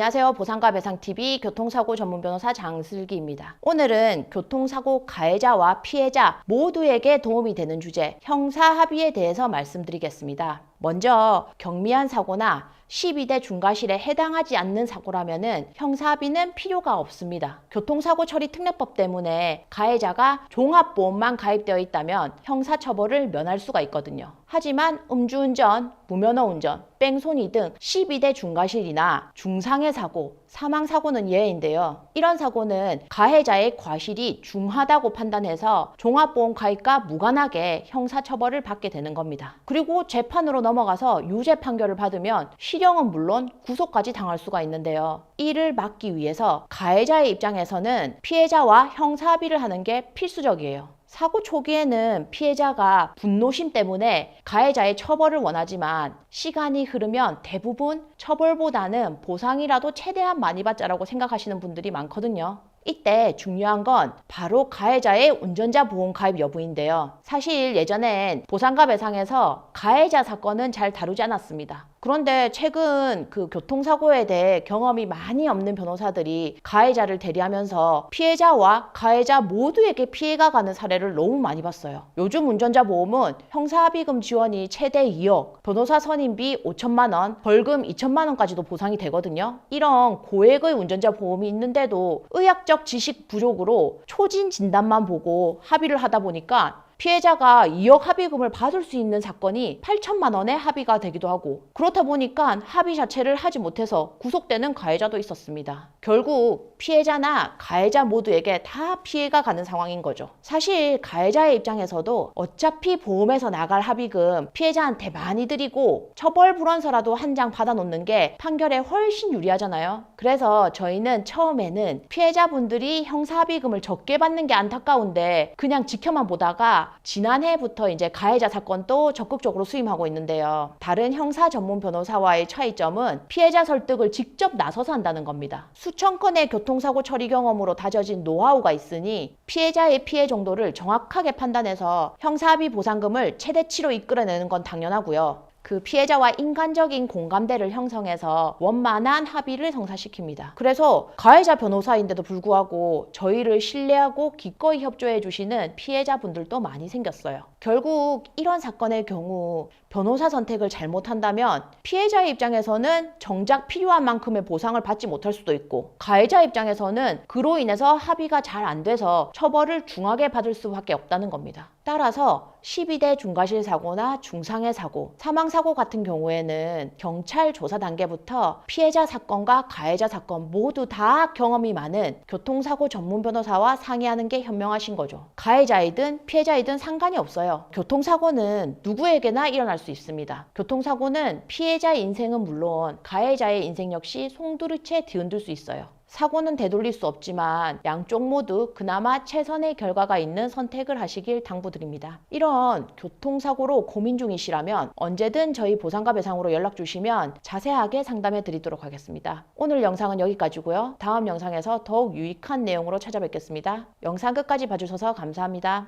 안녕하세요. 보상과 배상TV 교통사고 전문 변호사 장슬기입니다. 오늘은 교통사고 가해자와 피해자 모두에게 도움이 되는 주제, 형사합의에 대해서 말씀드리겠습니다. 먼저 경미한 사고나 12대 중과실에 해당하지 않는 사고라면 형사합의는 필요가 없습니다. 교통사고 처리 특례법 때문에 가해자가 종합보험만 가입되어 있다면 형사처벌을 면할 수가 있거든요. 하지만 음주운전, 무면허 운전, 뺑소니 등 12대 중과실이나 중상해 사고, 사망사고는 예외인데요. 이런 사고는 가해자의 과실이 중하다고 판단해서 종합보험 가입과 무관하게 형사처벌을 받게 되는 겁니다. 그리고 재판으로 넘어가서 유죄 판결을 받으면 실형은 물론 구속까지 당할 수가 있는데요. 이를 막기 위해서 가해자의 입장에서는 피해자와 형사합의를 하는 게 필수적이에요. 사고 초기에는 피해자가 분노심 때문에 가해자의 처벌을 원하지만 시간이 흐르면 대부분 처벌보다는 보상이라도 최대한 많이 받자라고 생각하시는 분들이 많거든요. 이때 중요한 건 바로 가해자의 운전자 보험 가입 여부인데요. 사실 예전엔 보상과 배상에서 가해자 사건은 잘 다루지 않았습니다. 그런데 최근 교통사고에 대해 경험이 많이 없는 변호사들이 가해자를 대리하면서 피해자와 가해자 모두에게 피해가 가는 사례를 너무 많이 봤어요. 요즘 운전자 보험은 형사합의금 지원이 최대 2억, 변호사 선임비 5천만 원, 벌금 2천만 원까지도 보상이 되거든요. 이런 고액의 운전자 보험이 있는데도 의학적 지식 부족으로 초진 진단만 보고 합의를 하다 보니까 피해자가 2억 합의금을 받을 수 있는 사건이 8천만 원의 합의가 되기도 하고, 그렇다 보니까 합의 자체를 하지 못해서 구속되는 가해자도 있었습니다. 결국 피해자나 가해자 모두에게 다 피해가 가는 상황인 거죠. 사실 가해자의 입장에서도 어차피 보험에서 나갈 합의금 피해자한테 많이 드리고 처벌 불원서라도 한 장 받아놓는 게 판결에 훨씬 유리하잖아요. 그래서 저희는 처음에는 피해자분들이 형사합의금을 적게 받는 게 안타까운데 그냥 지켜만 보다가 지난해부터 이제 가해자 사건도 적극적으로 수임하고 있는데요. 다른 형사 전문 변호사와의 차이점은 피해자 설득을 직접 나서서 한다는 겁니다. 수천 건의 교통사고 처리 경험으로 다져진 노하우가 있으니 피해자의 피해 정도를 정확하게 판단해서 형사합의 보상금을 최대치로 이끌어내는 건 당연하고요. 그 피해자와 인간적인 공감대를 형성해서 원만한 합의를 성사시킵니다. 그래서 가해자 변호사인데도 불구하고 저희를 신뢰하고 기꺼이 협조해 주시는 피해자분들도 많이 생겼어요. 결국 이런 사건의 경우 변호사 선택을 잘못한다면 피해자의 입장에서는 정작 필요한 만큼의 보상을 받지 못할 수도 있고, 가해자 입장에서는 그로 인해서 합의가 잘 안 돼서 처벌을 중하게 받을 수밖에 없다는 겁니다. 따라서 12대 중과실 사고나 중상해 사고, 사망사고 같은 경우에는 경찰 조사 단계부터 피해자 사건과 가해자 사건 모두 다 경험이 많은 교통사고 전문 변호사와 상의하는 게 현명하신 거죠. 가해자이든 피해자이든 상관이 없어요. 교통사고는 누구에게나 일어날 수 있습니다. 교통사고는 피해자의 인생은 물론 가해자의 인생 역시 송두리째 뒤흔들 수 있어요. 사고는 되돌릴 수 없지만 양쪽 모두 그나마 최선의 결과가 있는 선택을 하시길 당부드립니다. 이런 교통사고로 고민 중이시라면 언제든 저희 보상과 배상으로 연락 주시면 자세하게 상담해 드리도록 하겠습니다. 오늘 영상은 여기까지고요. 다음 영상에서 더욱 유익한 내용으로 찾아뵙겠습니다. 영상 끝까지 봐주셔서 감사합니다.